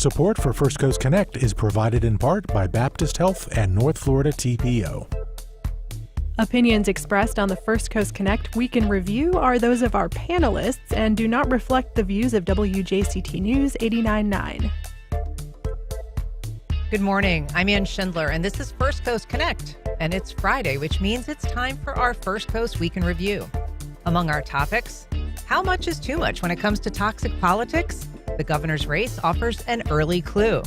Support for First Coast Connect is provided in part by Baptist Health and North Florida TPO. Opinions expressed on the First Coast Connect Week in Review are those of our panelists and do not reflect the views of WJCT News 89.9. Good morning. I'm Ann Schindler, and this is First Coast Connect. And it's Friday, which means it's time for our First Coast Week in Review. Among our topics, how much is too much when it comes to toxic politics? The governor's race offers an early clue.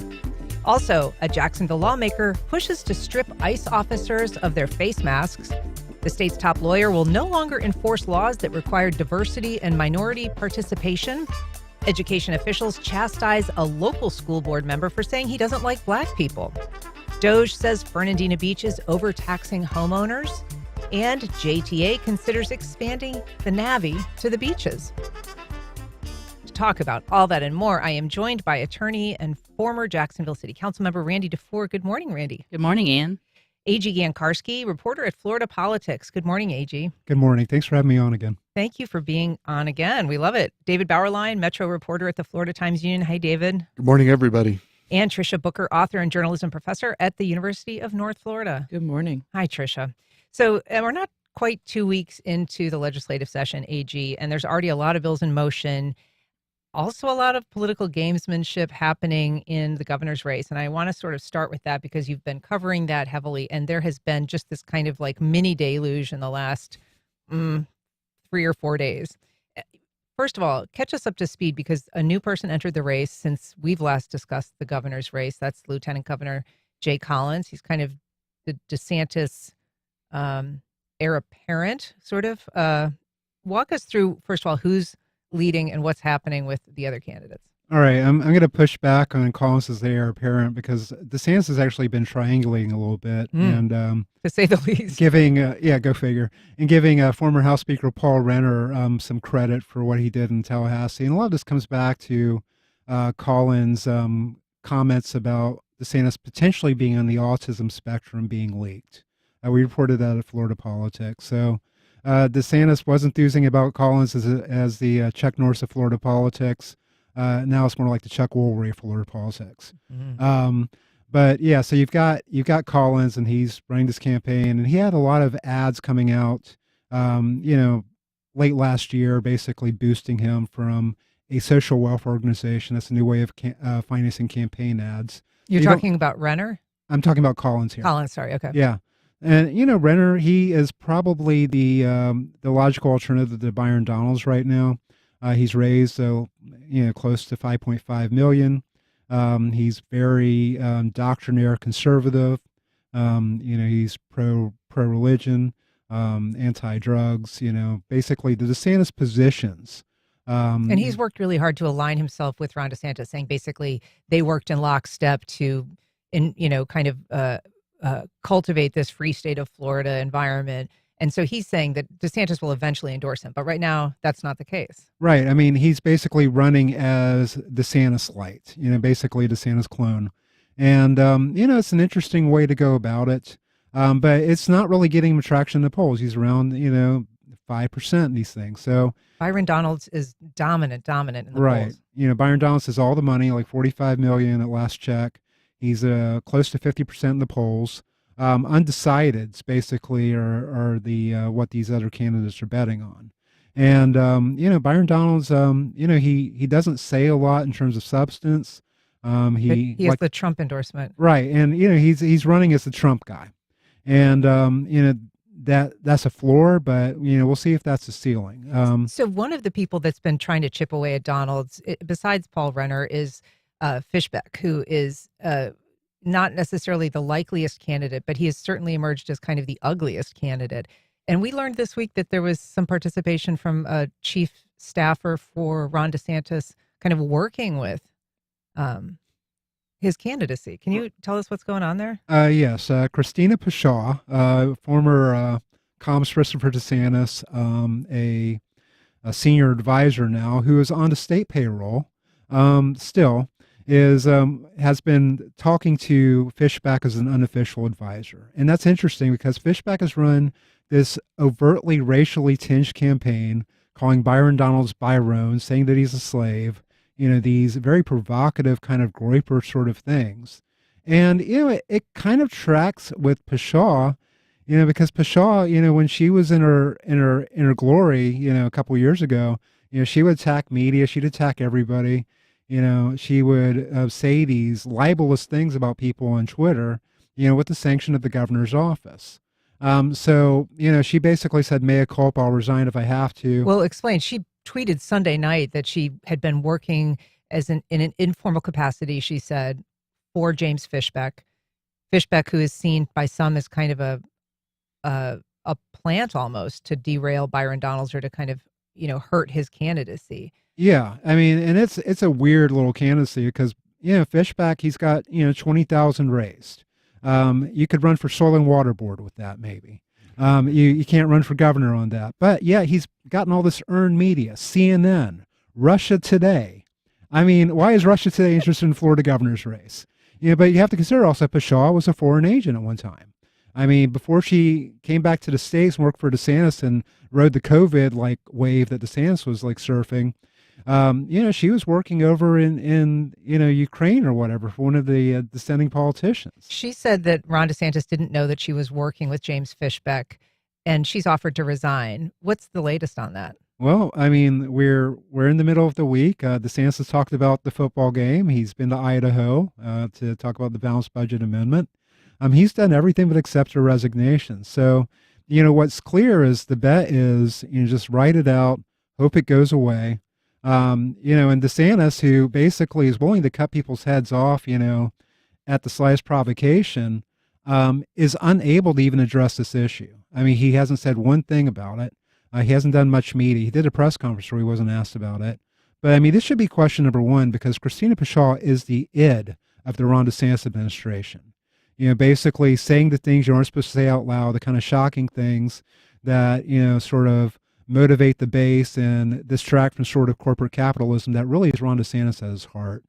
Also, a Jacksonville lawmaker pushes to strip ICE officers of their face masks. The state's top lawyer will no longer enforce laws that require diversity and minority participation. Education officials chastise a local school board member for saying he doesn't like black people. DOJ says Fernandina Beach is overtaxing homeowners. And JTA considers expanding the NAVI to the beaches. To talk about all that and more, I am joined by attorney and former Jacksonville City Council member Randy DeFoor. Good morning, Randy. Good morning, Ann. AG Gancarski, reporter at Florida Politics. Good morning, AG. Good morning. Thanks for having me on again. Thank you for being on again. We love it. David Bauerlein, Metro reporter at the Florida Times-Union. Hi, David. Good morning, everybody. And Tricia Booker, author and journalism professor at the University of North Florida. Good morning. Hi, Tricia. So we're not quite 2 weeks into the legislative session, AG, and there's already a lot of bills in motion. Also a lot of political gamesmanship happening in the governor's race. And I want to sort of start with that because you've been covering that heavily. And there has been just this kind of like mini deluge in the last 3 or 4 days. First of all, catch us up to speed because a new person entered the race since we've last discussed the governor's race. That's Lieutenant Governor Jay Collins. He's kind of the DeSantis heir apparent, sort of. Walk us through, first of all, who's leading and what's happening with the other candidates. All right, I'm going to push back on Collins as the heir apparent because DeSantis has actually been triangulating a little bit and to say the least, giving go figure, and giving former House Speaker Paul Renner some credit for what he did in Tallahassee, and a lot of this comes back to Collins' comments about DeSantis potentially being on the autism spectrum being leaked. We reported that at Florida Politics. So DeSantis was enthusing about Collins as the Chuck Norris of Florida Politics. Now it's more like the Chuck Woolery of Florida Politics. Mm-hmm. But yeah, so you've got Collins, and he's running this campaign, and he had a lot of ads coming out, late last year, basically boosting him from a social welfare organization. That's a new way of financing campaign ads. You're talking about Renner? I'm talking about Collins here. Collins, sorry. Okay. Yeah. And, Renner, he is probably the logical alternative to Byron Donalds right now. He's raised, close to $5.5 million. He's very doctrinaire conservative. He's pro-religion, anti-drugs, basically the DeSantis positions. And he's worked really hard to align himself with Ron DeSantis, saying basically they worked in lockstep to, cultivate this free state of Florida environment. And so he's saying that DeSantis will eventually endorse him. But right now, that's not the case. Right. I mean, he's basically running as DeSantis light, basically a DeSantis clone. And, it's an interesting way to go about it. But it's not really getting him traction in the polls. He's around, 5% in these things. So Byron Donalds is dominant in the polls. Right. Byron Donalds has all the money, like $45 million at last check. He's close to 50% in the polls. Undecideds basically are the what these other candidates are betting on. And Byron Donalds, he doesn't say a lot in terms of substance. He has the Trump endorsement, right? And he's running as the Trump guy, and that's a floor, but we'll see if that's a ceiling. So one of the people that's been trying to chip away at Donalds, besides Paul Renner, is Fishbeck, who is not necessarily the likeliest candidate, but he has certainly emerged as kind of the ugliest candidate. And we learned this week that there was some participation from a chief staffer for Ron DeSantis kind of working with his candidacy. Can you tell us what's going on there? Yes. Christina Pashaw, former comms person for DeSantis, a senior advisor now, who is on the state payroll still, has been talking to Fishback as an unofficial advisor. And that's interesting because Fishback has run this overtly racially tinged campaign calling Byron Donalds Byron, saying that he's a slave. these very provocative kind of groyper sort of things. And, it kind of tracks with Pshaw, because Pshaw, when she was in her glory, a couple years ago, she would attack media, she'd attack everybody. She would say these libelous things about people on Twitter, with the sanction of the governor's office. So, she basically said, mea culpa, I'll resign if I have to. Well, explain. She tweeted Sunday night that she had been working in an informal capacity, she said, for James Fishbeck. Fishbeck, who is seen by some as kind of a plant almost to derail Byron Donalds or to kind of, hurt his candidacy. Yeah, I mean, and it's a weird little candidacy because, Fishbeck, he's got, 20,000 raised. You could run for soil and water board with that, maybe. You can't run for governor on that. But yeah, he's gotten all this earned media, CNN, Russia Today. I mean, why is Russia Today interested in Florida governor's race? But you have to consider also Pshaw was a foreign agent at one time. I mean, before she came back to the States and worked for DeSantis and rode the COVID wave that DeSantis was surfing, she was working over in Ukraine or whatever for one of the dissenting politicians. She said that Ron DeSantis didn't know that she was working with James Fishbeck, and she's offered to resign. What's the latest on that? Well, I mean, we're in the middle of the week. DeSantis has talked about the football game. He's been to Idaho to talk about the balanced budget amendment. He's done everything but accept her resignation. So, what's clear is the bet is, just write it out, hope it goes away. And DeSantis, who basically is willing to cut people's heads off, at the slightest provocation, is unable to even address this issue. I mean, he hasn't said one thing about it. He hasn't done much media. He did a press conference where he wasn't asked about it. But I mean, this should be question number one because Christina Pshaw is the id of the Ron DeSantis administration. Basically saying the things you aren't supposed to say out loud, the kind of shocking things that, sort of motivate the base and distract from sort of corporate capitalism that really is Ron DeSantis at his heart.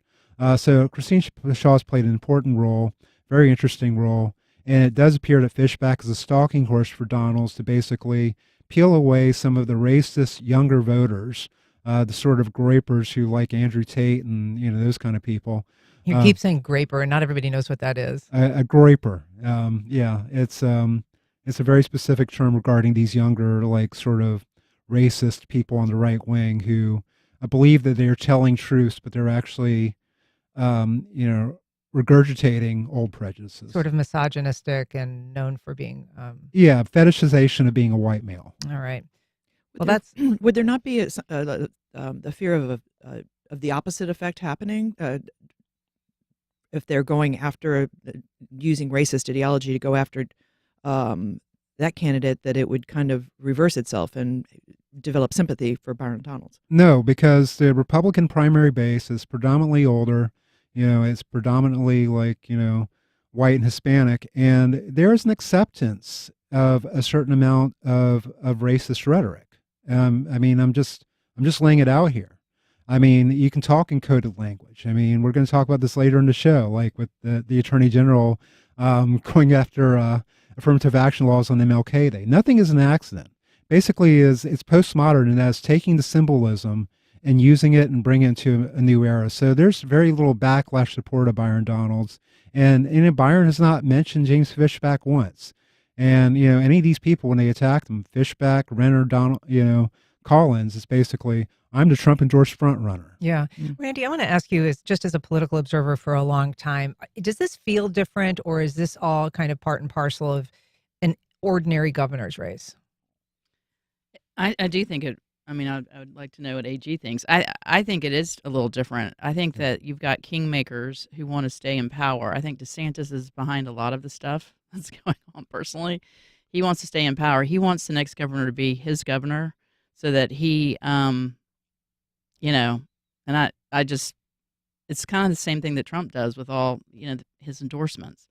So Christina Pshaw has played an important role, very interesting role. And it does appear that Fishbeck is a stalking horse for Donalds to basically peel away some of the racist younger voters, the sort of groypers who like Andrew Tate and, those kind of people. You keep saying groyper, and not everybody knows what that is. A groyper. Yeah, it's a very specific term regarding these younger, sort of racist people on the right wing who believe that they're telling truths, but they're actually, regurgitating old prejudices. Sort of misogynistic and known for being... Yeah, fetishization of being a white male. All right. Well, Would there not be the fear of the opposite effect happening? If they're going after using racist ideology to go after that candidate, that it would kind of reverse itself and develop sympathy for Byron Donalds? No, because the Republican primary base is predominantly older. It's predominantly white and Hispanic, and there's an acceptance of a certain amount of racist rhetoric. I mean, I'm just laying it out here. I mean, you can talk in coded language. I mean, we're going to talk about this later in the show, like with the Attorney General going after affirmative action laws on MLK Day. Nothing is an accident. Basically, it's postmodern, and that's taking the symbolism and using it and bringing it to a new era. So there's very little backlash support of Byron Donalds. And Byron has not mentioned James Fishbeck once. And, any of these people, when they attack them, Fishbeck, Renner, Donald, Collins, it's basically, I'm the Trump-endorsed front runner. Yeah. Randy, I want to ask you, just as a political observer for a long time, does this feel different, or is this all kind of part and parcel of an ordinary governor's race? I do think it, I would like to know what AG thinks. I think it is a little different. I think that you've got kingmakers who want to stay in power. I think DeSantis is behind a lot of the stuff that's going on personally. He wants to stay in power. He wants the next governor to be his governor so that he, and I just, it's kind of the same thing that Trump does with all, his endorsements.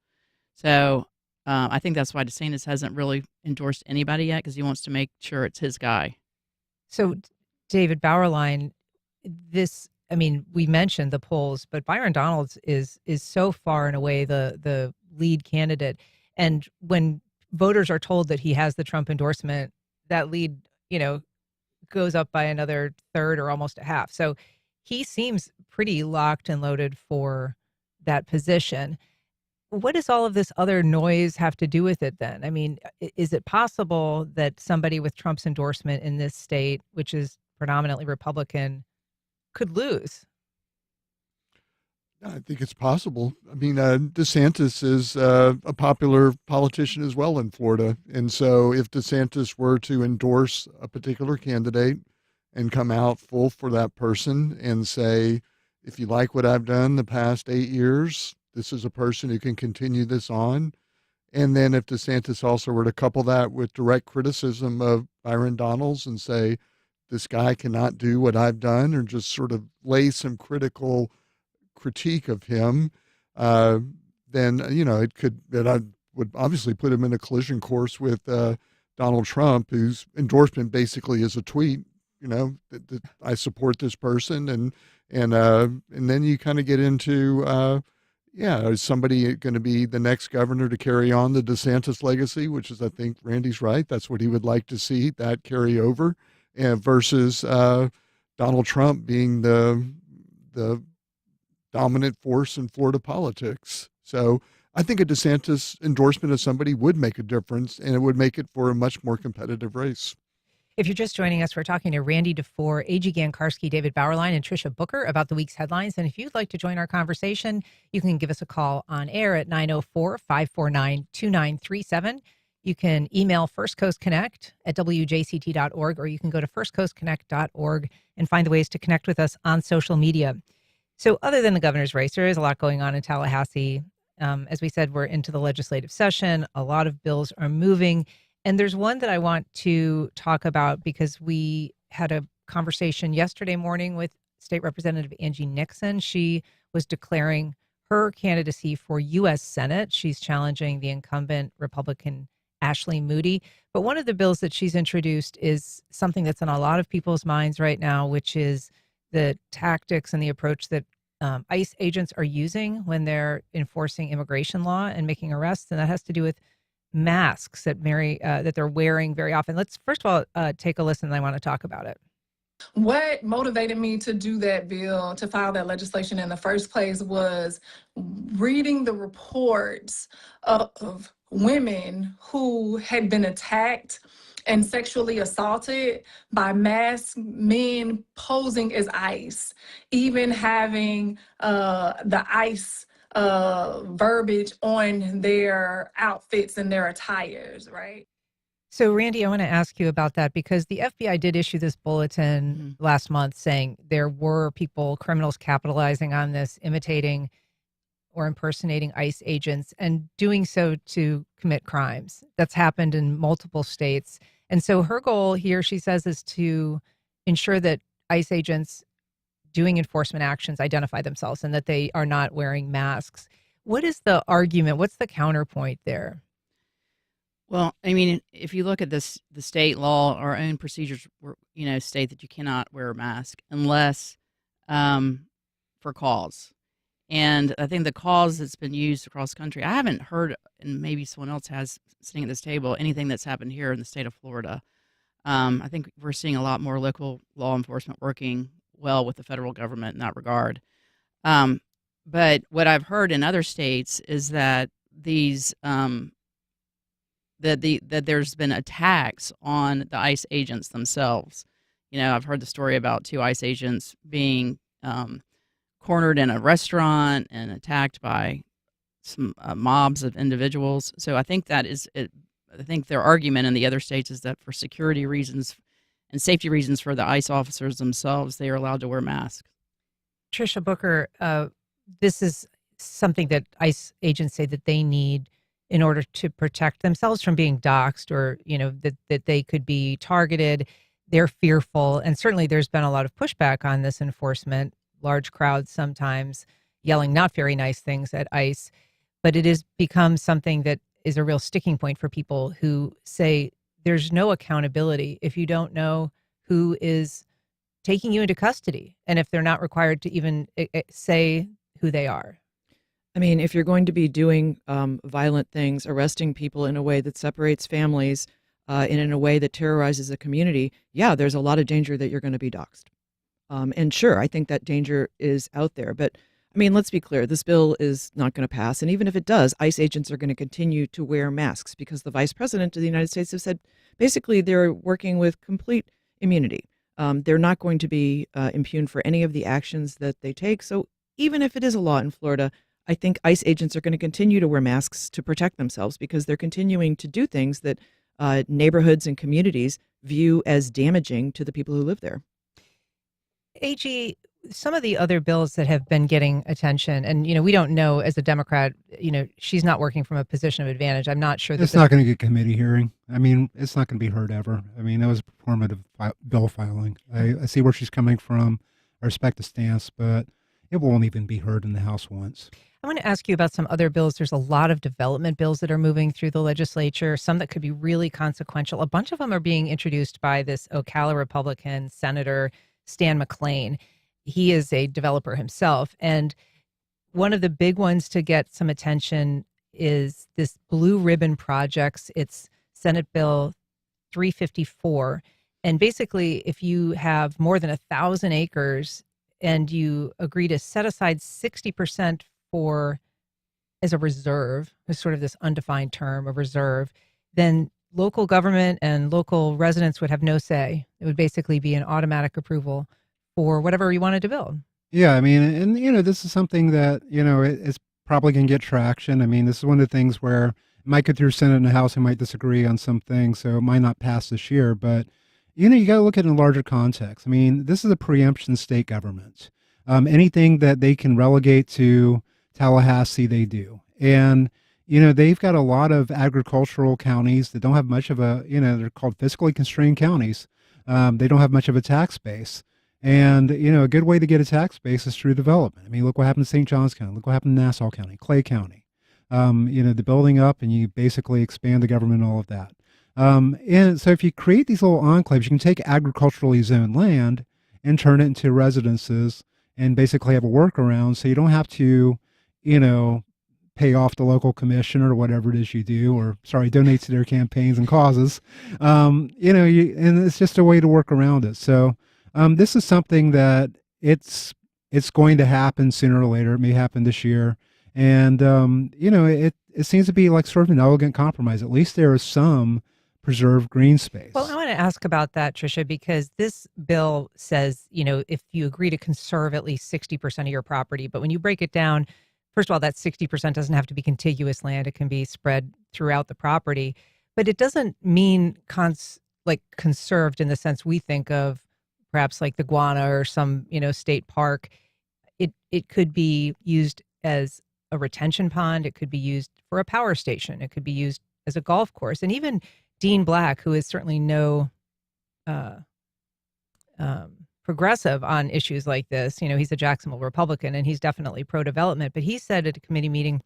So I think that's why DeSantis hasn't really endorsed anybody yet, because he wants to make sure it's his guy. So, David Bauerlein, we mentioned the polls, but Byron Donalds is so far and away the lead candidate. And when voters are told that he has the Trump endorsement, that lead, goes up by another third or almost a half. So he seems pretty locked and loaded for that position. What does all of this other noise have to do with it then? I mean, is it possible that somebody with Trump's endorsement in this state, which is predominantly Republican, could lose? I think it's possible. I mean, DeSantis is a popular politician as well in Florida. And so if DeSantis were to endorse a particular candidate and come out full for that person and say, if you like what I've done the past 8 years, this is a person who can continue this on. And then if DeSantis also were to couple that with direct criticism of Byron Donalds and say, this guy cannot do what I've done, or just sort of lay some critical critique of him, then, I would obviously put him in a collision course with Donald Trump, whose endorsement basically is a tweet, that I support this person. And then you kind of get into, is somebody going to be the next governor to carry on the DeSantis legacy, which is, I think Randy's right. That's what he would like to see, that carry over, versus Donald Trump being the dominant force in Florida politics. So I think a DeSantis endorsement of somebody would make a difference, and it would make it for a much more competitive race. If you're just joining us, we're talking to Randy DeFoor, A.G. Gancarski, David Bauerlein, and Tricia Booker about the week's headlines. And if you'd like to join our conversation, you can give us a call on air at 904-549-2937. You can email First Coast Connect at wjct.org, or you can go to firstcoastconnect.org and find the ways to connect with us on social media. So other than the governor's race, there is a lot going on in Tallahassee. As we said, we're into the legislative session. A lot of bills are moving. And there's one that I want to talk about because we had a conversation yesterday morning with State Representative Angie Nixon. She was declaring her candidacy for U.S. Senate. She's challenging the incumbent Republican Ashley Moody. But one of the bills that she's introduced is something that's on a lot of people's minds right now, which is the tactics and the approach that ICE agents are using when they're enforcing immigration law and making arrests. And that has to do with masks that they're wearing very often. Let's first of all take a listen, and I want to talk about it. What motivated me to do that bill, to file that legislation in the first place, was reading the reports of women who had been attacked and sexually assaulted by masked men posing as ICE, even having the ICE verbiage on their outfits and their attires, right? So, Randy, I want to ask you about that because the FBI did issue this bulletin last month saying there were criminals capitalizing on this, imitating or impersonating ICE agents and doing so to commit crimes. That's happened in multiple states. And so her goal here, she says, is to ensure that ICE agents doing enforcement actions identify themselves and that they are not wearing masks. What is the argument? What's the counterpoint there? Well, I mean, if you look at the state law, our own procedures, state that you cannot wear a mask unless for cause. And I think the cause that's been used across the country, I haven't heard, and maybe someone else has sitting at this table, anything that's happened here in the state of Florida. I think we're seeing a lot more local law enforcement working well with the federal government in that regard. But what I've heard in other states is that these that there's been attacks on the ICE agents themselves. I've heard the story about 2 ICE agents being cornered in a restaurant and attacked by some mobs of individuals. So I think that is it. I think their argument in the other states is that for security reasons and safety reasons for the ICE officers themselves, they are allowed to wear masks. Tricia Booker, this is something that ICE agents say that they need in order to protect themselves from being doxxed or, that they could be targeted. They're fearful. And certainly there's been a lot of pushback on this enforcement, large crowds sometimes yelling not very nice things at ICE. But it has become something that is a real sticking point for people who say there's no accountability if you don't know who is taking you into custody and if they're not required to even say who they are. I mean, if you're going to be doing violent things, arresting people in a way that separates families and in a way that terrorizes the community, there's a lot of danger that you're going to be doxxed. And sure, I think that danger is out there. But I mean, let's be clear, this bill is not going to pass. And even if it does, ICE agents are going to continue to wear masks because the vice president of the United States has said basically they're working with complete immunity. They're not going to be impugned for any of the actions that they take. So even if it is a law in Florida, I think ICE agents are going to continue to wear masks to protect themselves because they're continuing to do things that neighborhoods and communities view as damaging to the people who live there. AG, some of the other bills that have been getting attention, and we don't know as a Democrat, she's not working from a position of advantage. I'm not sure that It's not going to get committee hearing. I mean, it's not going to be heard ever. I mean, that was a performative bill filing. I see where she's coming from. I respect the stance, but it won't even be heard in the House once. I want to ask you about some other bills. There's a lot of development bills that are moving through the legislature, some that could be really consequential. A bunch of them are being introduced by this Ocala Republican Senator Stan McClain. He is a developer himself. And one of the big ones to get some attention is this Blue Ribbon Projects. It's Senate Bill 354. And basically, if you have more than 1,000 acres and you agree to set aside 60% as a reserve, is sort of this undefined term, a reserve, then local government and local residents would have no say. It would basically be an automatic approval for whatever you wanted to build. Yeah, I mean, and this is something that it's probably going to get traction. I mean, this is one of the things where it might go through Senate and the House and might disagree on some things, so it might not pass this year. But you got to look at it in a larger context. I mean, this is a preemption state government. Anything that they can relegate to Tallahassee, they do. And, they've got a lot of agricultural counties that don't have much of a, they're called fiscally constrained counties. They don't have much of a tax base. And, a good way to get a tax base is through development. I mean, look what happened to St. Johns County. Look what happened to Nassau County, Clay County. The building up and you basically expand the government and all of that. And so if you create these little enclaves, you can take agriculturally zoned land and turn it into residences and basically have a workaround so you don't have to, pay off the local commissioner or whatever it is you do, or donate to their campaigns and causes. And it's just a way to work around it. So this is something that it's going to happen sooner or later. It may happen this year. And, it seems to be like sort of an elegant compromise. At least there is some preserved green space. Well, I want to ask about that, Tricia, because this bill says, if you agree to conserve at least 60% of your property, but when you break it down, first of all, that 60% doesn't have to be contiguous land. It can be spread throughout the property, but it doesn't mean conserved in the sense we think of perhaps like the Guana or some, state park. It could be used as a retention pond. It could be used for a power station. It could be used as a golf course. And even Dean Black, who is certainly no progressive on issues like this, he's a Jacksonville Republican and he's definitely pro-development, but he said at a committee meeting,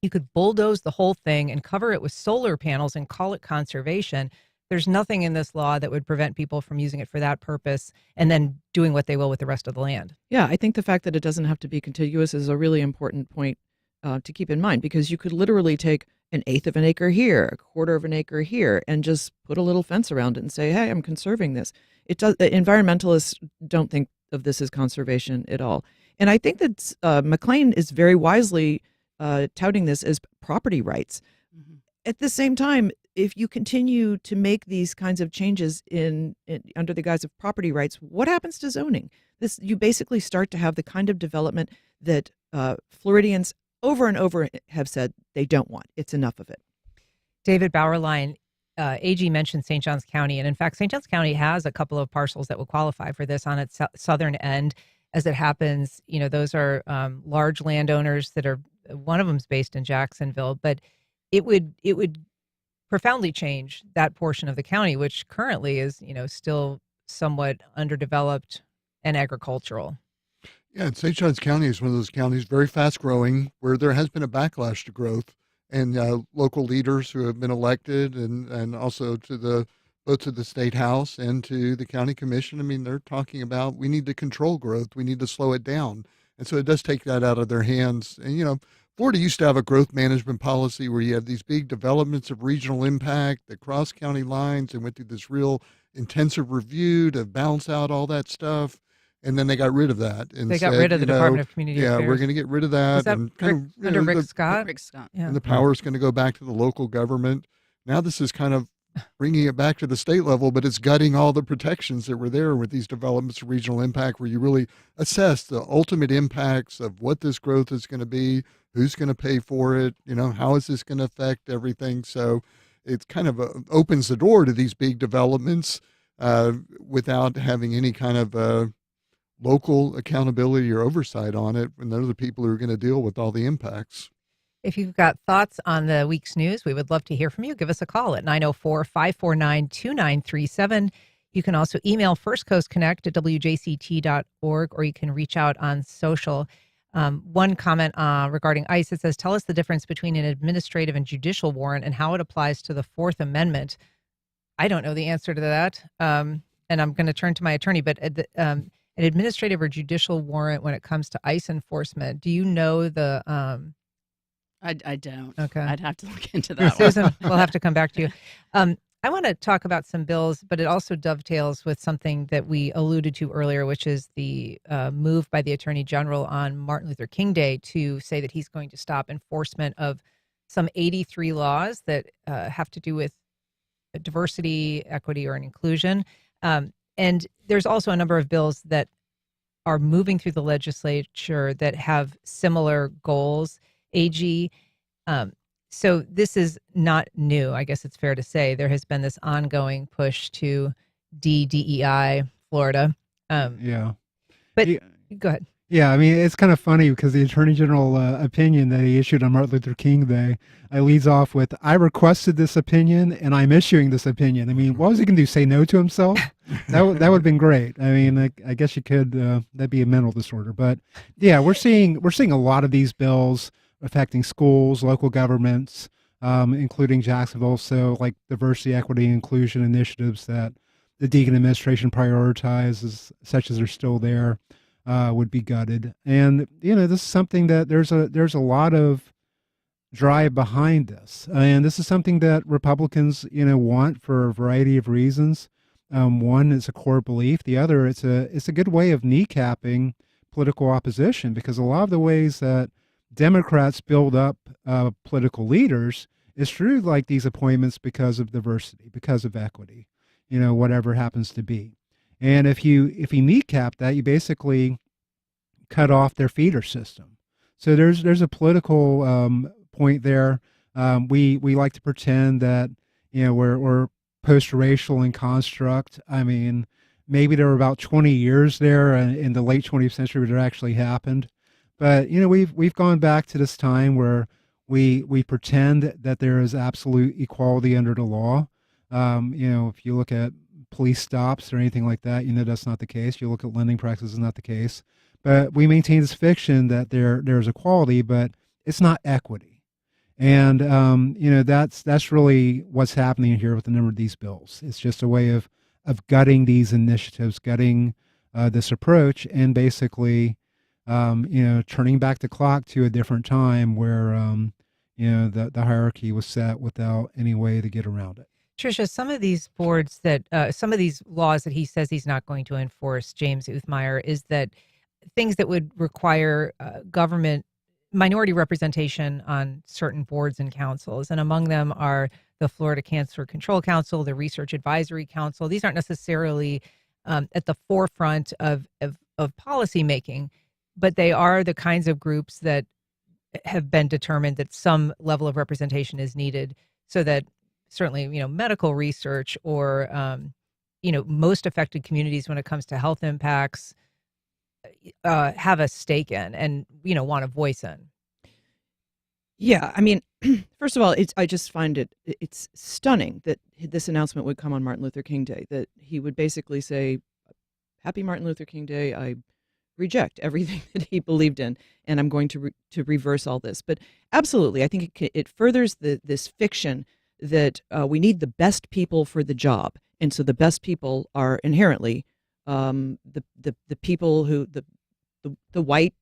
you could bulldoze the whole thing and cover it with solar panels and call it conservation. There's nothing in this law that would prevent people from using it for that purpose and then doing what they will with the rest of the land. Yeah, I think the fact that it doesn't have to be contiguous is a really important point to keep in mind, because you could literally take 1/8 of an acre here, 1/4 of an acre here, and just put a little fence around it and say, hey, I'm conserving this. Environmentalists don't think of this as conservation at all. And I think that McClain is very wisely touting this as property rights. Mm-hmm. At the same time, if you continue to make these kinds of changes under the guise of property rights, what happens to zoning? You basically start to have the kind of development that Floridians over and over have said they don't want. It's enough of it. David Bauerlein, AG mentioned St. Johns County, and in fact, St. Johns County has a couple of parcels that would qualify for this on its southern end. As it happens, those are large landowners that are, one of them's based in Jacksonville, but it would profoundly change that portion of the county, which currently is, still somewhat underdeveloped and agricultural. Yeah, and St. Johns County is one of those counties very fast growing where there has been a backlash to growth, and local leaders who have been elected and also both to the state house and to the county commission. I mean, they're talking about we need to control growth. We need to slow it down. And so it does take that out of their hands. And, Florida used to have a growth management policy where you have these big developments of regional impact that cross county lines and went through this real intensive review to balance out all that stuff. And then they got rid of that. And They got said, rid of the you know, Department of Community yeah, Affairs. we're going to get rid of that. Was that and kind Rick, of, you under know, Rick the, Scott? Rick Scott. Yeah. and the power is going to go back to the local government. Now this is kind of bringing it back to the state level, but it's gutting all the protections that were there with these developments of regional impact, where you really assess the ultimate impacts of what this growth is going to be, who's going to pay for it, you know, how is this going to affect everything. So it kind of opens the door to these big developments without having any kind of local accountability or oversight on it. And they're the people who are going to deal with all the impacts. If you've got thoughts on the week's news, we would love to hear from you. Give us a call at 904-549-2937. You can also email firstcoastconnect@wjct.org, or you can reach out on social. One comment regarding ICE, it says, tell us the difference between an administrative and judicial warrant and how it applies to the Fourth Amendment. I don't know the answer to that, and I'm going to turn to my attorney, but an administrative or judicial warrant when it comes to ICE enforcement, do you know the... I don't. Okay. I'd have to look into that one. Susan, we'll have to come back to you. I want to talk about some bills, but it also dovetails with something that we alluded to earlier, which is the move by the Attorney General on Martin Luther King Day to say that he's going to stop enforcement of some 83 laws that have to do with diversity, equity, or inclusion. And there's also a number of bills that are moving through the legislature that have similar goals. AG. So this is not new. I guess it's fair to say there has been this ongoing push to DEI Florida. Yeah. But go ahead. Yeah, I mean, it's kind of funny because the Attorney General opinion that he issued on Martin Luther King Day leads off with, I requested this opinion and I'm issuing this opinion. I mean, what was he going to do, say no to himself? That would have been great. I mean, I guess you could, that'd be a mental disorder. But yeah, we're seeing a lot of these bills affecting schools, local governments, including Jacksonville. So like diversity, equity, and inclusion initiatives that the Deegan administration prioritizes, such as are still there, would be gutted. And, you know, this is something that there's a lot of drive behind this. And this is something that Republicans, you know, want for a variety of reasons. One is a core belief. The other, it's a good way of kneecapping political opposition, because a lot of the ways that Democrats build up political leaders is through like these appointments because of diversity, because of equity, you know, whatever happens to be. And if you kneecap that, you basically cut off their feeder system. So there's a political point there. We like to pretend that, you know, we're post-racial in construct. I mean, maybe there were about 20 years there in the late 20th century where it actually happened. But, you know, we've gone back to this time where we pretend that there is absolute equality under the law. You know, if you look at police stops or anything like that, you know, that's not the case. You look at lending practices, not the case. But we maintain this fiction that there's equality, but it's not equity. And, you know, that's really what's happening here with a number of these bills. It's just a way of gutting these initiatives, gutting this approach, and basically, you know, turning back the clock to a different time where, you know, the hierarchy was set without any way to get around it. Tricia, some of these boards some of these laws that he says he's not going to enforce, James Uthmeier, is that things that would require government minority representation on certain boards and councils. And among them are the Florida Cancer Control Council, the Research Advisory Council. These aren't necessarily at the forefront of policy making, but they are the kinds of groups that have been determined that some level of representation is needed, so that certainly, you know, medical research or, you know, most affected communities when it comes to health impacts have a stake in and, you know, want a voice in. Yeah, I mean, first of all, I just find it's stunning that this announcement would come on Martin Luther King Day, that he would basically say, Happy Martin Luther King Day, I reject everything that he believed in, and I'm going to reverse all this. But absolutely, I think it furthers this fiction that we need the best people for the job, and so the best people are inherently the people who the white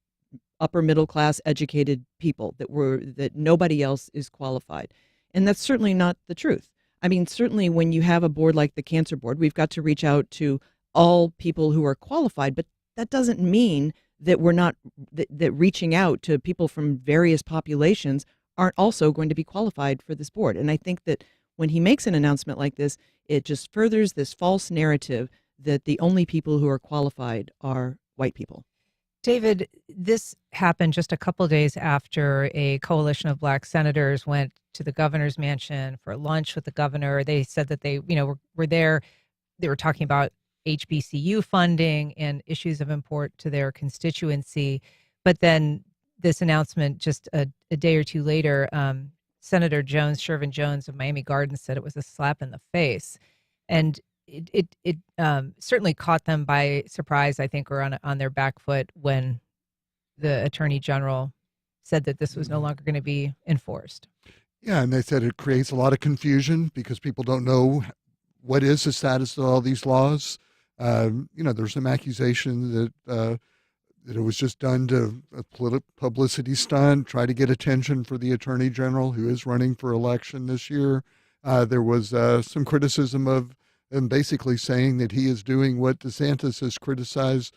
upper middle class educated people that nobody else is qualified, and that's certainly not the truth. I mean, certainly when you have a board like the Cancer Board, we've got to reach out to all people who are qualified, but that doesn't mean that we're not that reaching out to people from various populations aren't also going to be qualified for this board. And I think that when he makes an announcement like this, it just furthers this false narrative that the only people who are qualified are white people. David, this happened just a couple days after a coalition of Black senators went to the governor's mansion for lunch with the governor. They said that they, were there. They were talking about HBCU funding and issues of import to their constituency. But then this announcement just a day or two later, Senator Shervin Jones of Miami Gardens said it was a slap in the face. And it certainly caught them by surprise, I think, or on their back foot when the Attorney General said that this was no longer going to be enforced. Yeah, and they said it creates a lot of confusion because people don't know what is the status of all these laws. There's some accusation that it was just done to a publicity stunt, try to get attention for the Attorney General who is running for election this year. There was some criticism of him basically saying that he is doing what DeSantis has criticized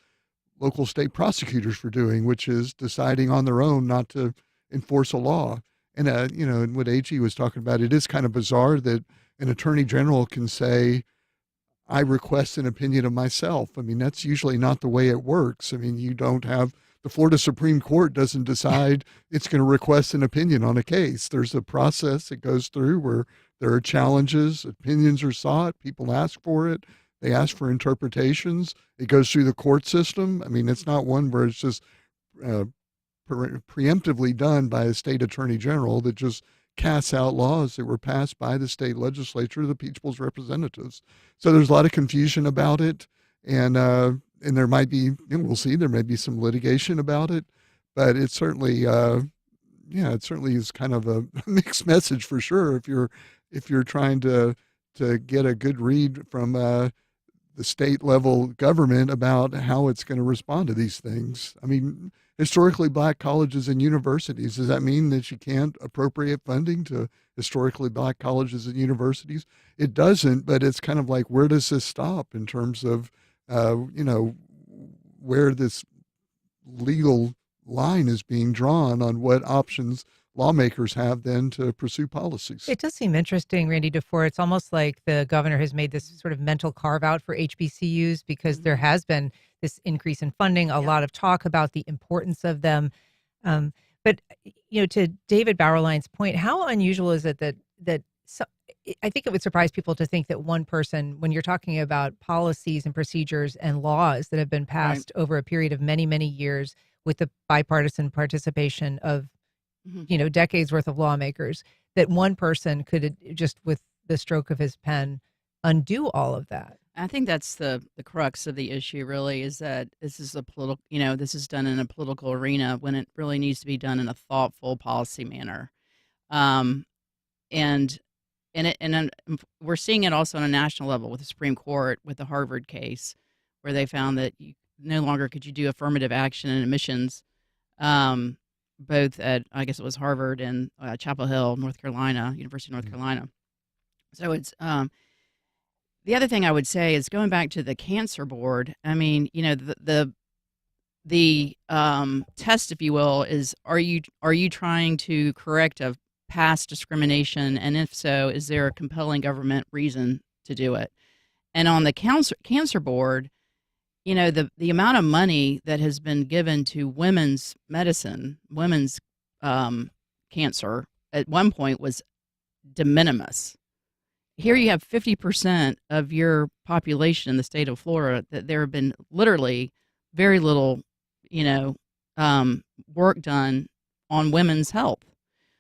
local state prosecutors for doing, which is deciding on their own not to enforce a law. And, what AG was talking about, it is kind of bizarre that an Attorney General can say, I request an opinion of myself. I mean, that's usually not the way it works. I mean, you don't have the Florida Supreme Court doesn't decide it's going to request an opinion on a case. There's a process that goes through where there are challenges, opinions are sought, people ask for it, they ask for interpretations. It goes through the court system. I mean, it's not one where it's just preemptively done by a state attorney general that just casts out laws that were passed by the state legislature, the people's representatives. So there's a lot of confusion about it, and there might be, we'll see, there may be some litigation about it, but it certainly, it certainly is kind of a mixed message for sure. If you're trying to get a good read from the state level government about how it's going to respond to these things. I mean, historically Black colleges and universities, does that mean that you can't appropriate funding to historically Black colleges and universities? It doesn't, but it's kind of like, where does this stop in terms of, where this legal line is being drawn on what options lawmakers have then to pursue policies. It does seem interesting, Randy DeFoor. It's almost like the governor has made this sort of mental carve out for HBCUs because there has been this increase in funding, a lot of talk about the importance of them. But to David Bauerlein's point, how unusual is it that I think it would surprise people to think that one person, when you're talking about policies and procedures and laws that have been passed over a period of many, many years with the bipartisan participation of decades worth of lawmakers, that one person could just with the stroke of his pen undo all of that. I think that's the crux of the issue, really, is that this is a political, this is done in a political arena when it really needs to be done in a thoughtful policy manner. And we're seeing it also on a national level with the Supreme Court, with the Harvard case, where they found that no longer could you do affirmative action and admissions, both at, I guess it was Harvard and Chapel Hill, North Carolina, University of North Carolina. So it's the other thing I would say is going back to the cancer board. I mean, the test, if you will, is are you trying to correct a past discrimination, and if so, is there a compelling government reason to do it? And on the cancer board, the amount of money that has been given to women's medicine, women's cancer, at one point was de minimis. Here you have 50% of your population in the state of Florida that there have been literally very little, work done on women's health.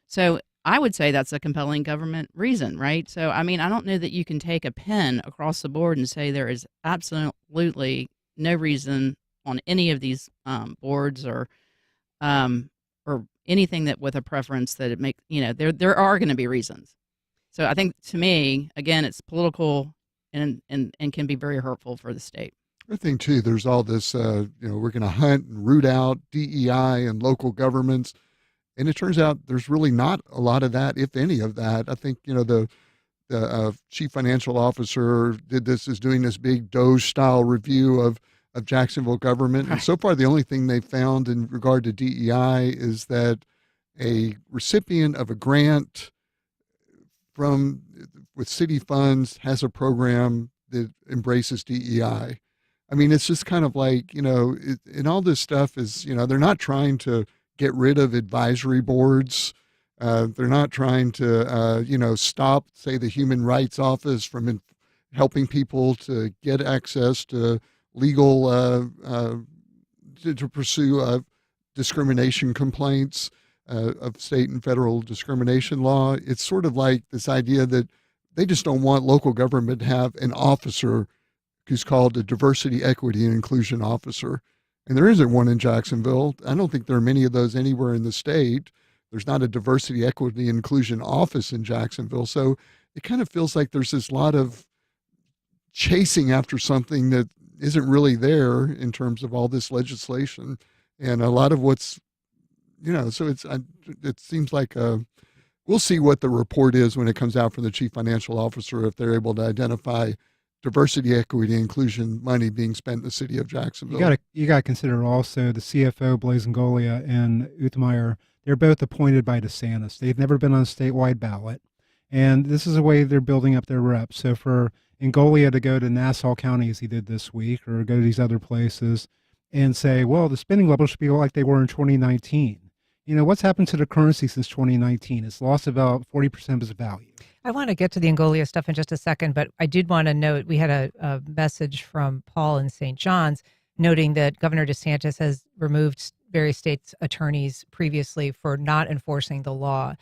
So I would say that's a compelling government reason, right? So, I mean, I don't know that you can take a pen across the board and say there is absolutely no reason on any of these boards or anything that with a preference that it make, there are going to be reasons. So I think, to me, again, it's political and can be very hurtful for the state. I think, too, there's all this, we're going to hunt and root out DEI and local governments. And it turns out there's really not a lot of that, if any of that. I think, the chief financial officer is doing this big Doge-style review of of Jacksonville government. And so far, the only thing they've found in regard to DEI is that a recipient of a grant with city funds has a program that embraces DEI. I mean, it's just kind of like, and all this stuff is, they're not trying to get rid of advisory boards. They're not trying to, stop, say, the Human Rights Office from helping people to get access to legal, to pursue discrimination complaints of state and federal discrimination law. It's sort of like this idea that they just don't want local government to have an officer who's called a diversity, equity, and inclusion officer. And there isn't one in Jacksonville. I don't think there are many of those anywhere in the state. There's not a diversity, equity, and inclusion office in Jacksonville. So it kind of feels like there's this lot of chasing after something that isn't really there in terms of all this legislation. And a lot of what's, so it seems like we'll see what the report is when it comes out from the chief financial officer, if they're able to identify diversity, equity, and inclusion money being spent in the city of Jacksonville. You got to consider also the CFO, Blazengolia, and Uthmeier. They're both appointed by DeSantis. They've never been on a statewide ballot. And this is a way they're building up their reps. So for Ngolia to go to Nassau County, as he did this week, or go to these other places and say, well, the spending levels should be like they were in 2019. What's happened to the currency since 2019? It's lost about 40% of its value. I want to get to the Angolia stuff in just a second, but I did want to note, we had a message from Paul in St. John's noting that Governor DeSantis has removed various states' attorneys previously for not enforcing the law.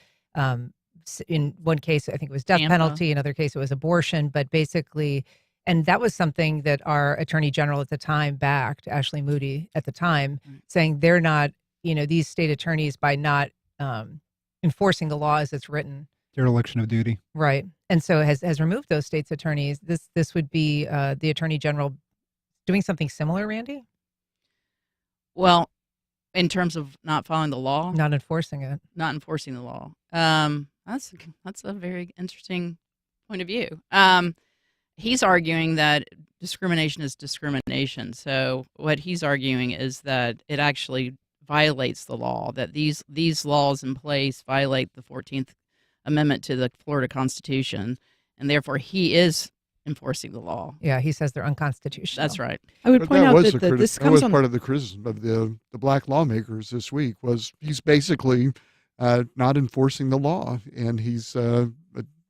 In one case, I think it was death penalty. In another case, it was abortion. But basically, and that was something that our Attorney General at the time backed, Ashley Moody at the time, saying they're not, these state attorneys, by not enforcing the law as it's written. Dereliction of duty. Right. And so has removed those states' attorneys. This would be the Attorney General doing something similar, Randy? Well, in terms of not following the law? Not enforcing it. Not enforcing the law. That's a very interesting point of view. He's arguing that discrimination is discrimination. So what he's arguing is that it actually violates the law, that these laws in place violate the 14th Amendment to the Florida Constitution, and therefore he is enforcing the law. Yeah, he says they're unconstitutional. That's right. I would point out that this comes on part of the criticism of the black lawmakers this week was he's basically not enforcing the law, and he's an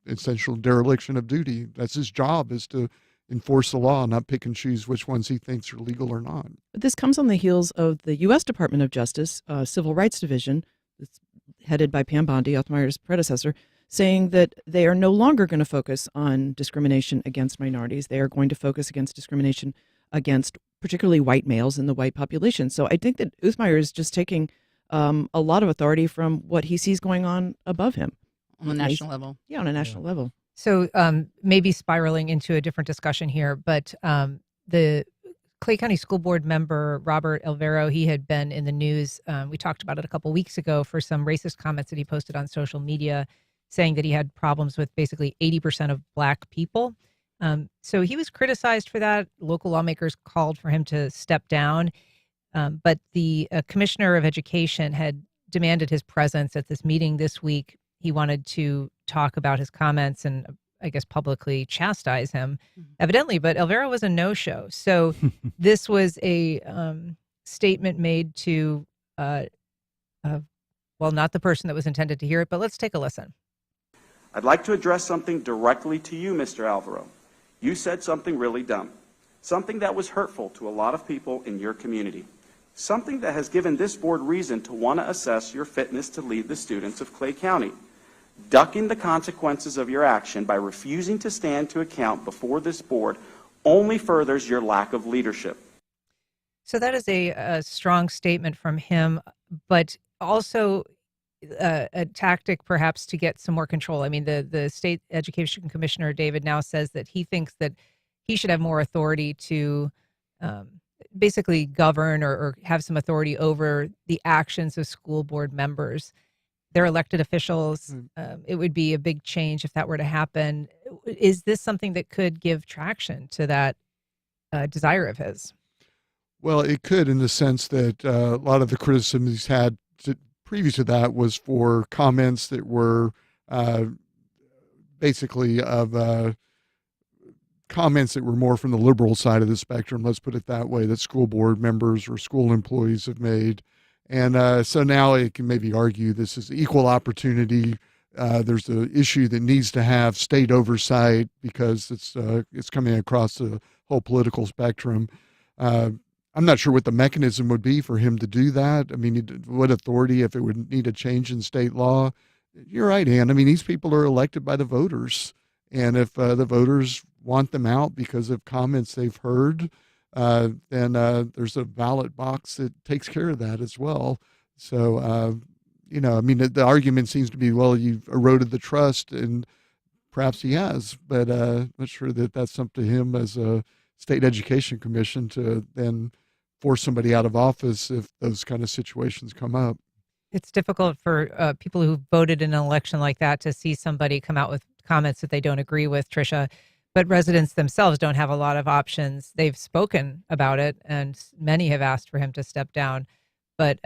essential dereliction of duty. That's his job, is to enforce the law, not pick and choose which ones he thinks are legal or not. This comes on the heels of the U.S. Department of Justice Civil Rights Division, that's headed by Pam Bondi, Uthmeier's predecessor, saying that they are no longer going to focus on discrimination against minorities. They are going to focus against discrimination against particularly white males in the white population. So I think that Uthmeier is just taking a lot of authority from what he sees going on above him. On the national level. Yeah, on a national level. So maybe spiraling into a different discussion here, but the Clay County School Board member, Robert Elvero, he had been in the news. We talked about it a couple weeks ago for some racist comments that he posted on social media, saying that he had problems with basically 80% of black people. So he was criticized for that. Local lawmakers called for him to step down. But the commissioner of education had demanded his presence at this meeting this week. He wanted to talk about his comments and I guess publicly chastise him, evidently, but Elvero was a no-show. So this was a statement made to, well, not the person that was intended to hear it, but let's take a listen. I'd like to address something directly to you, Mr. Alvaro. You said something really dumb, something that was hurtful to a lot of people in your community, something that has given this board reason to want to assess your fitness to lead the students of Clay County. Ducking the consequences of your action by refusing to stand to account before this board only furthers your lack of leadership. So that is a strong statement from him, but also a tactic perhaps to get some more control. I mean, the state education commissioner, David, now says that he thinks that he should have more authority to basically govern or have some authority over the actions of school board members. They're elected officials. It would be a big change if that were to happen. Is this something that could give traction to that desire of his? Well, it could, in the sense that a lot of the criticism he's had previous to that was for comments that were basically of comments that were more from the liberal side of the spectrum, let's put it that way, that school board members or school employees have made. And so now it can maybe argue this is equal opportunity. There's an issue that needs to have state oversight because it's coming across the whole political spectrum. I'm not sure what the mechanism would be for him to do that. I mean, what authority, if it would need a change in state law? You're right, Ann. I mean, these people are elected by the voters. And if the voters want them out because of comments they've heard, then there's a ballot box that takes care of that as well. So, I mean, the argument seems to be, well, you've eroded the trust, and perhaps he has, but I'm not sure that that's up to him as a state education commission to then force somebody out of office if those kind of situations come up. It's difficult for people who voted in an election like that to see somebody come out with comments that they don't agree with, Tricia. But residents themselves don't have a lot of options. They've spoken about it, and many have asked for him to step down. But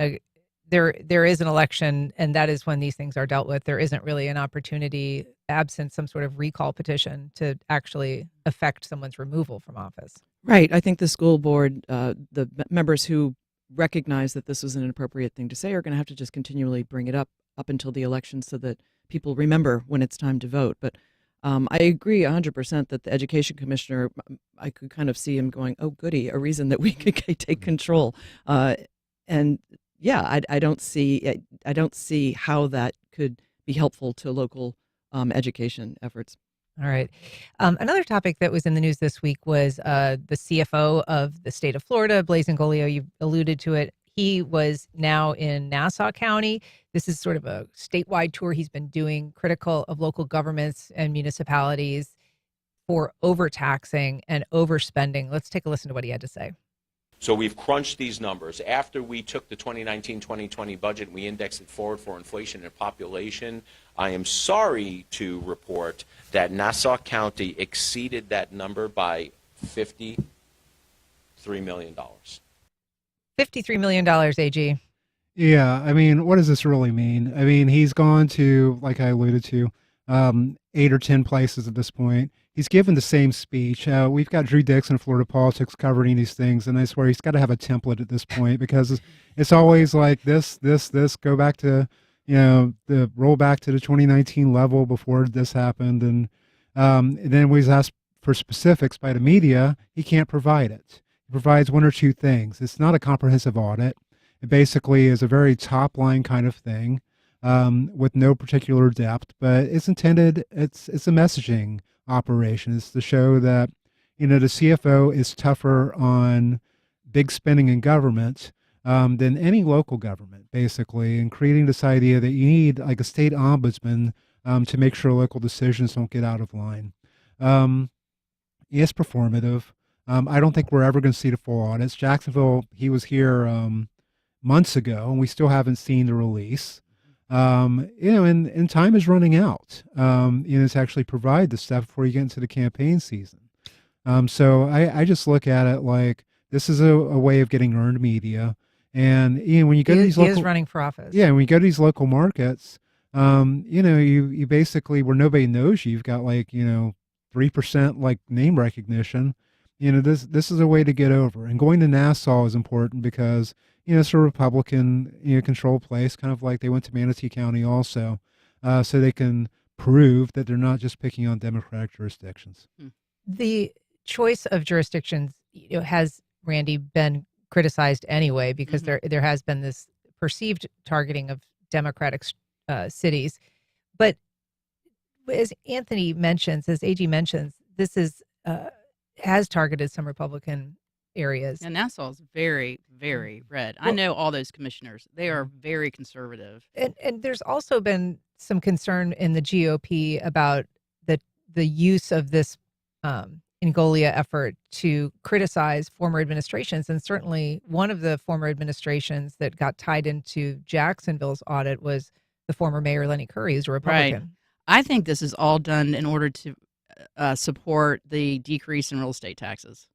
there is an election, and that is when these things are dealt with. There isn't really an opportunity, absent some sort of recall petition, to actually affect someone's removal from office. Right. I think the school board, the members who recognize that this was an inappropriate thing to say are going to have to just continually bring it up until the election so that people remember when it's time to vote. But I agree 100% that the education commissioner, I could kind of see him going, oh, goody, a reason that we could take control. And yeah, I don't see how that could be helpful to local education efforts. All right. Another topic that was in the news this week was the CFO of the state of Florida, Blaise Ingolio. You alluded to it. He was now in Nassau County. This is sort of a statewide tour he's been doing, critical of local governments and municipalities for overtaxing and overspending. Let's take a listen to what he had to say. So we've crunched these numbers. After we took the 2019-2020 budget, we indexed it forward for inflation and population. I am sorry to report that Nassau County exceeded that number by $53 million. $53 million, AG. Yeah, I mean, what does this really mean? I mean, he's gone to, like I alluded to, 8 or 10 places at this point. He's given the same speech. We've got Drew Dixon, Florida Politics, covering these things, and I swear he's got to have a template at this point because it's always like this, go back to, the roll back to the 2019 level before this happened. And then when he's asked for specifics by the media, he can't provide it. He provides one or two things. It's not a comprehensive audit. It basically is a very top line kind of thing with no particular depth, but it's intended, it's a messaging operation. It's to show that, the CFO is tougher on big spending in government than any local government, basically, and creating this idea that you need like a state ombudsman to make sure local decisions don't get out of line. It's performative. I don't think we're ever going to see the full audits. Jacksonville, he was here months ago, and we still haven't seen the release. And time is running out, to actually provide the stuff before you get into the campaign season. So I just look at it like this is a way of getting earned media. And, when you go to these local... He is running for office. Yeah, when you go to these local markets, you basically, where nobody knows you, you've got 3% name recognition. This is a way to get over. And going to Nassau is important because, it's a Republican, controlled place, kind of like they went to Manatee County also, so they can prove that they're not just picking on Democratic jurisdictions. The choice of jurisdictions, has, Randy, been criticized anyway because there has been this perceived targeting of Democratic cities. But as Anthony mentions, as AG mentions, this is has targeted some Republican areas. And Nassau is very, very red. I know all those commissioners. They are very conservative. And there's also been some concern in the GOP about the use of this Ingolio effort to criticize former administrations. And certainly one of the former administrations that got tied into Jacksonville's audit was the former mayor, Lenny Curry, who's a Republican. Right. I think this is all done in order to support the decrease in real estate taxes.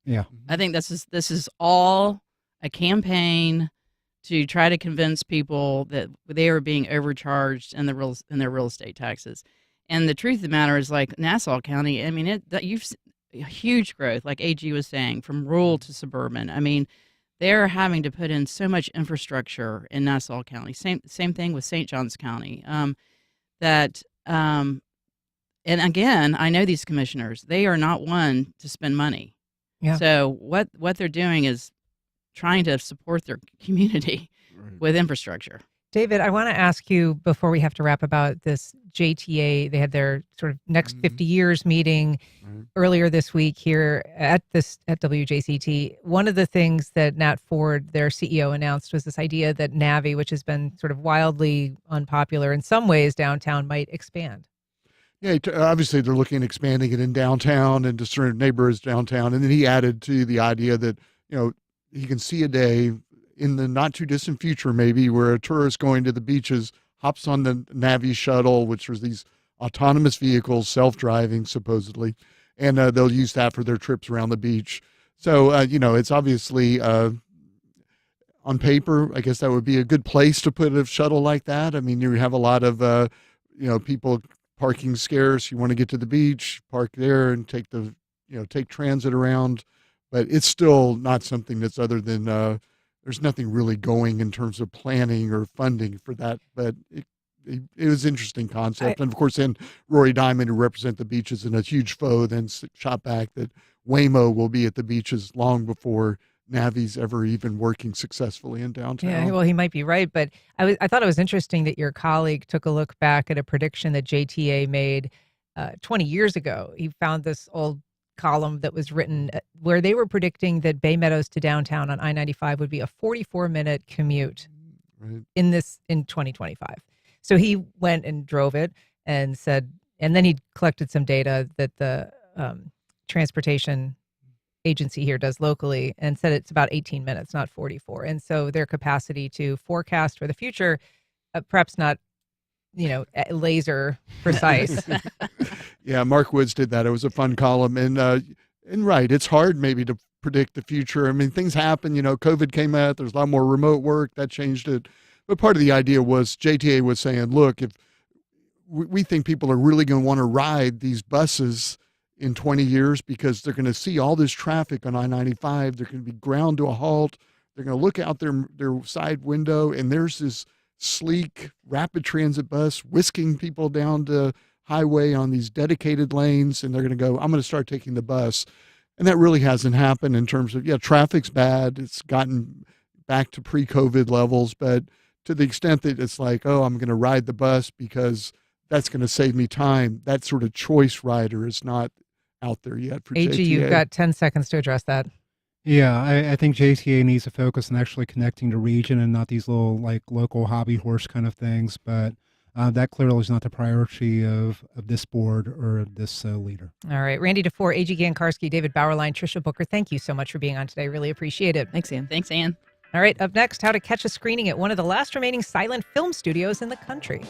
Yeah. I think this is all a campaign to try to convince people that they are being overcharged in their real estate taxes. And the truth of the matter is, like Nassau County, I mean, you've huge growth, like AG was saying, from rural to suburban. I mean, they're having to put in so much infrastructure in Nassau County. Same thing with St. Johns County. And again, I know these commissioners; they are not one to spend money. Yeah. So what they're doing is trying to support their community with infrastructure. David, I want to ask you before we have to wrap about this JTA. They had their sort of next 50 years meeting earlier this week here at WJCT. One of the things that Nat Ford, their CEO, announced was this idea that NAVI, which has been sort of wildly unpopular in some ways downtown, might expand. Yeah, obviously they're looking at expanding it in downtown and to certain neighborhoods downtown. And then he added to the idea that, he can see a day in the not too distant future, maybe, where a tourist going to the beaches hops on the NAVI shuttle, which are these autonomous vehicles, self-driving supposedly, and they'll use that for their trips around the beach. So, it's obviously on paper, I guess that would be a good place to put a shuttle like that. I mean, you have a lot of, people parking scarce. You want to get to the beach, park there and take take transit around. But it's still not something that's other than there's nothing really going in terms of planning or funding for that. But it was an interesting concept. And of course, then Rory Diamond, who represent the beaches, and a huge foe, then shot back that Waymo will be at the beaches long before NAVI's ever even working successfully in downtown. Yeah, well, he might be right. But I thought it was interesting that your colleague took a look back at a prediction that JTA made 20 years ago. He found this old column that was written where they were predicting that Bay Meadows to downtown on I-95 would be a 44-minute commute in 2025. So he went and drove it and said, and then he collected some data that the transportation agency here does locally and said it's about 18 minutes, not 44. And so their capacity to forecast for the future, perhaps not, laser precise. Yeah, Mark Woods did that. It was a fun column. And right, it's hard maybe to predict the future. I mean, things happen. COVID came out. There's a lot more remote work. That changed it. But part of the idea was JTA was saying, look, if we think people are really going to want to ride these buses in 20 years because they're going to see all this traffic on I-95. They're going to be ground to a halt. They're going to look out their side window, and there's this sleek rapid transit bus whisking people down the highway on these dedicated lanes, and they're going to go, I'm going to start taking the bus. And that really hasn't happened in terms of, traffic's bad. It's gotten back to pre-COVID levels, but to the extent that it's like, I'm going to ride the bus because that's going to save me time, that sort of choice rider is not out there yet for AG, JTA. you've got 10 seconds to address that. Yeah, I think JTA needs to focus on actually connecting the region and not these little local hobby horse kind of things. But that clearly is not the priority of this board or this leader. All right. Randy DeFoor, AG Gancarski, David Bauerlein, Tricia Booker, thank you so much for being on today. Really appreciate it. Thanks, Ann. Thanks, Ann. All right. Up next, how to catch a screening at one of the last remaining silent film studios in the country.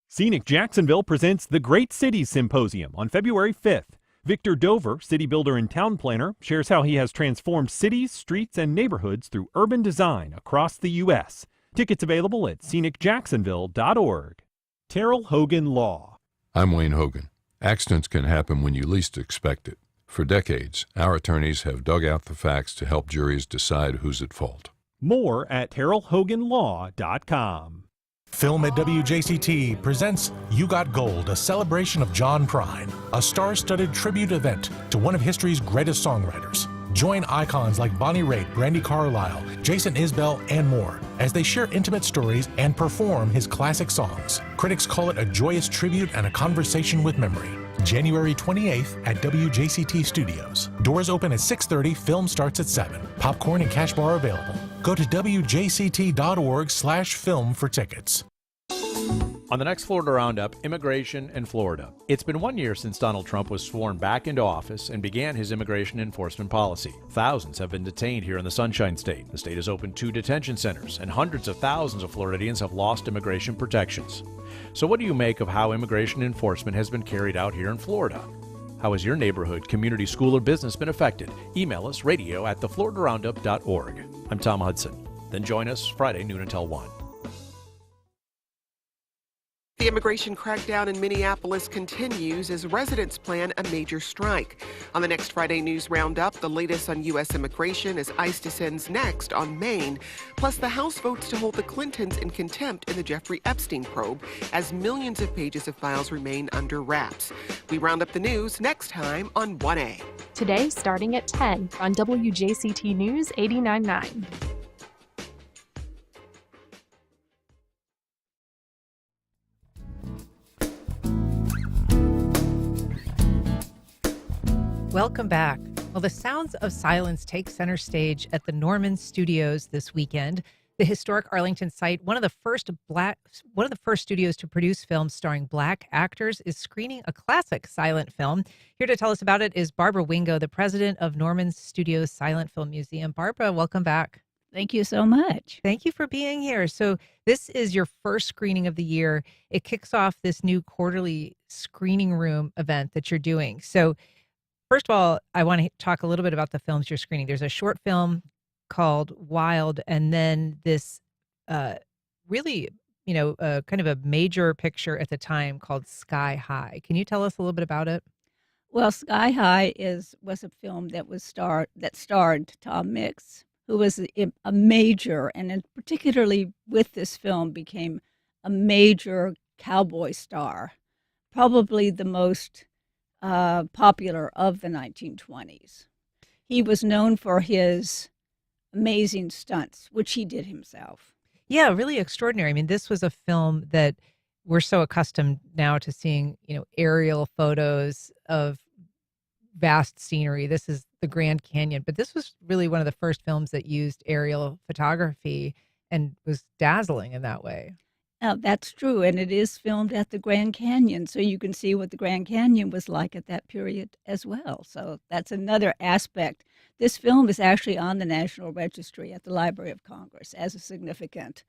Scenic Jacksonville presents the Great Cities Symposium on February 5th. Victor Dover, city builder and town planner, shares how he has transformed cities, streets, and neighborhoods through urban design across the U.S. Tickets available at scenicjacksonville.org. Terrell Hogan Law. I'm Wayne Hogan. Accidents can happen when you least expect it. For decades, our attorneys have dug out the facts to help juries decide who's at fault. More at terrellhoganlaw.com. Film at WJCT presents You Got Gold, a celebration of John Prine, a star-studded tribute event to one of history's greatest songwriters. Join icons like Bonnie Raitt, Brandi Carlile, Jason Isbell, and more as they share intimate stories and perform his classic songs. Critics call it a joyous tribute and a conversation with memory. January 28th at WJCT Studios. Doors open at 6:30, film starts at 7. Popcorn and cash bar available. Go to WJCT.org/film for tickets. On the next Florida Roundup, immigration and Florida. It's been 1 year since Donald Trump was sworn back into office and began his immigration enforcement policy. Thousands have been detained here in the Sunshine State. The state has opened 2 detention centers, and hundreds of thousands of Floridians have lost immigration protections. So what do you make of how immigration enforcement has been carried out here in Florida? How has your neighborhood, community, school, or business been affected? Email us radio@thefloridaroundup.org. I'm Tom Hudson. Then join us Friday noon until 1. The immigration crackdown in Minneapolis continues as residents plan a major strike. On the next Friday News Roundup, the latest on U.S. immigration as ICE descends next on Maine. Plus, the House votes to hold the Clintons in contempt in the Jeffrey Epstein probe as millions of pages of files remain under wraps. We round up the news next time on 1A. Today, starting at 10 on WJCT News 89.9. Welcome back. Well, the sounds of silence take center stage at the Norman Studios this weekend. The historic Arlington site, one of the first studios to produce films starring Black actors, is screening a classic silent film. Here to tell us about it is Barbara Wingo, the president of Norman Studios Silent Film Museum. Barbara, welcome back. Thank you so much. Thank you for being here. So this is your first screening of the year. It kicks off this new quarterly screening room event that you're doing. So first of all, I want to talk a little bit about the films you're screening. There's a short film called Wild, and then this really, kind of a major picture at the time called Sky High. Can you tell us a little bit about it? Well, Sky High was a film that starred Tom Mix, who was a major, and particularly with this film became a major cowboy star, probably the most popular of the 1920s. He was known for his amazing stunts, which he did himself. Yeah, really extraordinary. I mean, this was a film that we're so accustomed now to seeing, aerial photos of vast scenery. This is the Grand Canyon, but this was really one of the first films that used aerial photography and was dazzling in that way. That's true, and it is filmed at the Grand Canyon, so you can see what the Grand Canyon was like at that period as well. So that's another aspect. This film is actually on the National Registry at the Library of Congress as a significant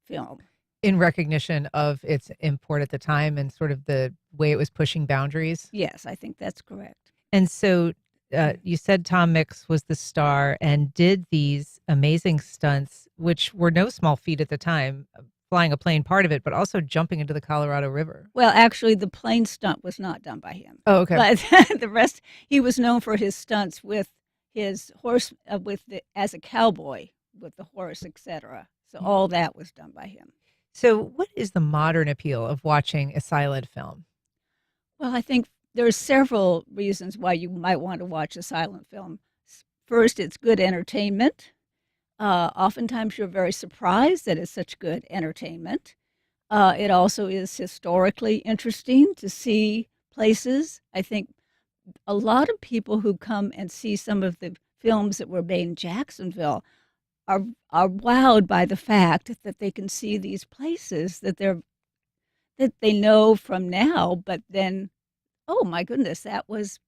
film. In recognition of its import at the time and sort of the way it was pushing boundaries? Yes, I think that's correct. And so you said Tom Mix was the star and did these amazing stunts, which were no small feat at the time. Flying a plane, part of it, but also jumping into the Colorado River. Well, actually, the plane stunt was not done by him. Oh, okay. But the rest, he was known for his stunts with his horse, as a cowboy with the horse, etc. So all that was done by him. So what is the modern appeal of watching a silent film? Well, I think there's several reasons why you might want to watch a silent film. First, it's good entertainment. Oftentimes you're very surprised that it's such good entertainment. It also is historically interesting to see places. I think a lot of people who come and see some of the films that were made in Jacksonville are wowed by the fact that they can see these places that they know from now, but then, oh my goodness, that was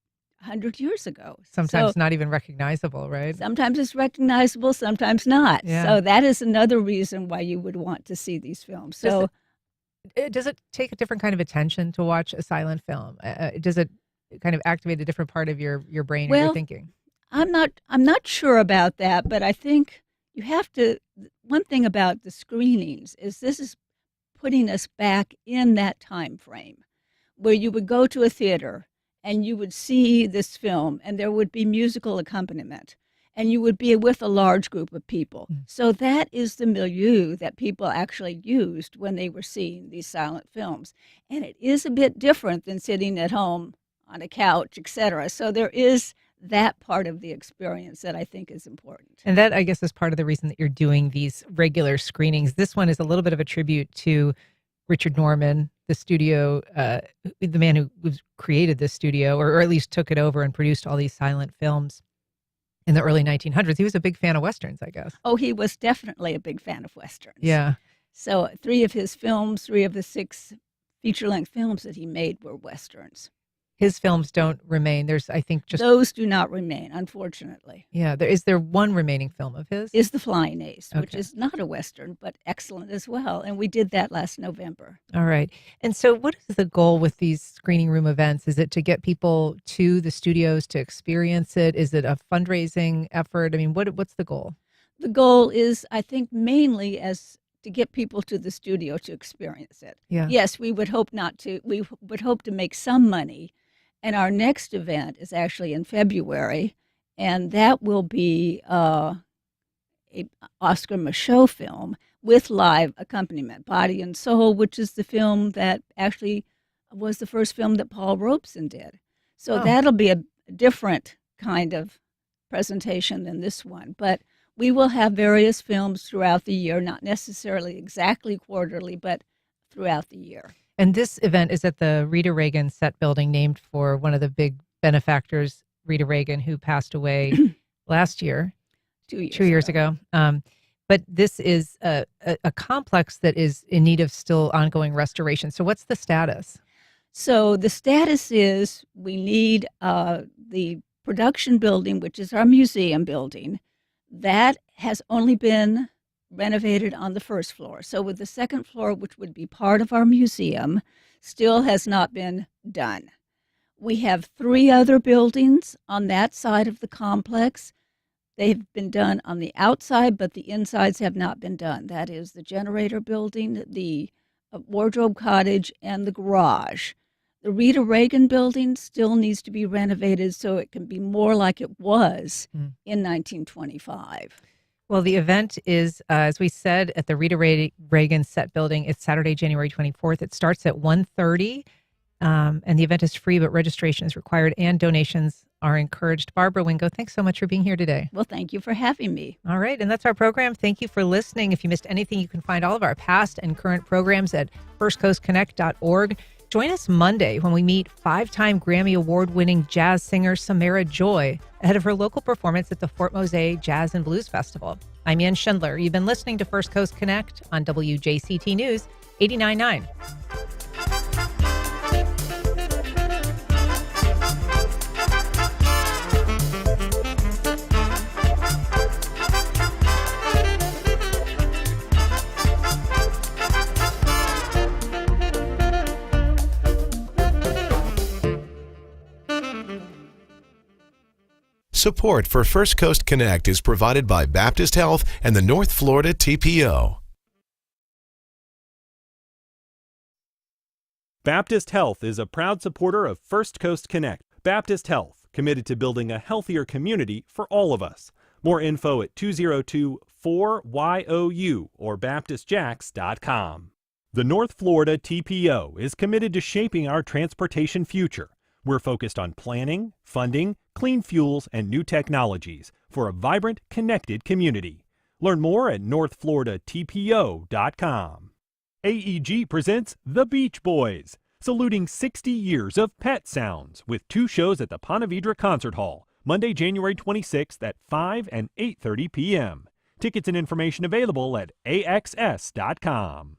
100 years ago. Sometimes not even recognizable, right? Sometimes it's recognizable, sometimes not. Yeah. So that is another reason why you would want to see these films. So does it take a different kind of attention to watch a silent film? Does it kind of activate a different part of your brain or your thinking? I'm not sure about that, but I think you have to. One thing about the screenings is this is putting us back in that time frame where you would go to a theater and you would see this film, and there would be musical accompaniment, and you would be with a large group of people. So that is the milieu that people actually used when they were seeing these silent films. And it is a bit different than sitting at home on a couch, etc. So there is that part of the experience that I think is important. And that, I guess, is part of the reason that you're doing these regular screenings. This one is a little bit of a tribute to Richard Norman, the studio, the man who created this studio, or at least took it over and produced all these silent films in the early 1900s. He was a big fan of Westerns, I guess. Oh, he was definitely a big fan of Westerns. Yeah. So 3 of his films, 3 of the 6 feature-length films that he made were Westerns. His films don't remain. There's, I think, just Those do not remain, unfortunately. yeah. Is there one remaining film of his? Is The Flying Ace, which Okay. is not a Western, but excellent as well. And we did that last November. All right. And so, what is the goal with these screening room events? Is it to get people to the studios to experience it? Is it a fundraising effort? I mean, what's the goal? The goal is, I think, mainly as to get people to the studio to experience it. Yeah. Yes, we would hope we would hope to make some money. And our next event is actually in February, and that will be a Oscar Michaud film with live accompaniment, Body and Soul, which is the film that actually was the first film that Paul Robeson did. So Oh. that'll be a different kind of presentation than this one. But we will have various films throughout the year, not necessarily exactly quarterly, but throughout the year. And this event is at the Rita Reagan Set Building, named for one of the big benefactors, Rita Reagan, who passed away last year, 2 years ago. But this is a complex that is in need of still ongoing restoration. So what's the status? So the status is we need the production building, which is our museum building. That has only been renovated on the first floor. So with the second floor, which would be part of our museum, still has not been done. We have 3 other buildings on that side of the complex. They've been done on the outside, but the insides have not been done. That is the generator building, the wardrobe cottage, and the garage. The Rita Reagan building still needs to be renovated so it can be more like it was in 1925. Well, the event is, as we said, at the Rita Reagan Set Building. It's Saturday, January 24th. It starts at 1:30, and the event is free, but registration is required, and donations are encouraged. Barbara Wingo, thanks so much for being here today. Well, thank you for having me. All right, and that's our program. Thank you for listening. If you missed anything, you can find all of our past and current programs at firstcoastconnect.org. Join us Monday when we meet 5-time Grammy Award-winning jazz singer Samara Joy ahead of her local performance at the Fort Mose Jazz and Blues Festival. I'm Ann Schindler. You've been listening to First Coast Connect on WJCT News 89.9. Support for First Coast Connect is provided by Baptist Health and the North Florida TPO. Baptist Health is a proud supporter of First Coast Connect. Baptist Health, committed to building a healthier community for all of us. More info at 202-4YOU or baptistjacks.com. The North Florida TPO is committed to shaping our transportation future. We're focused on planning, funding, clean fuels, and new technologies for a vibrant, connected community. Learn more at northfloridatpo.com. AEG presents The Beach Boys, saluting 60 years of pet sounds with 2 shows at the Ponte Vedra Concert Hall, Monday, January 26th at 5 and 8:30 p.m. Tickets and information available at axs.com.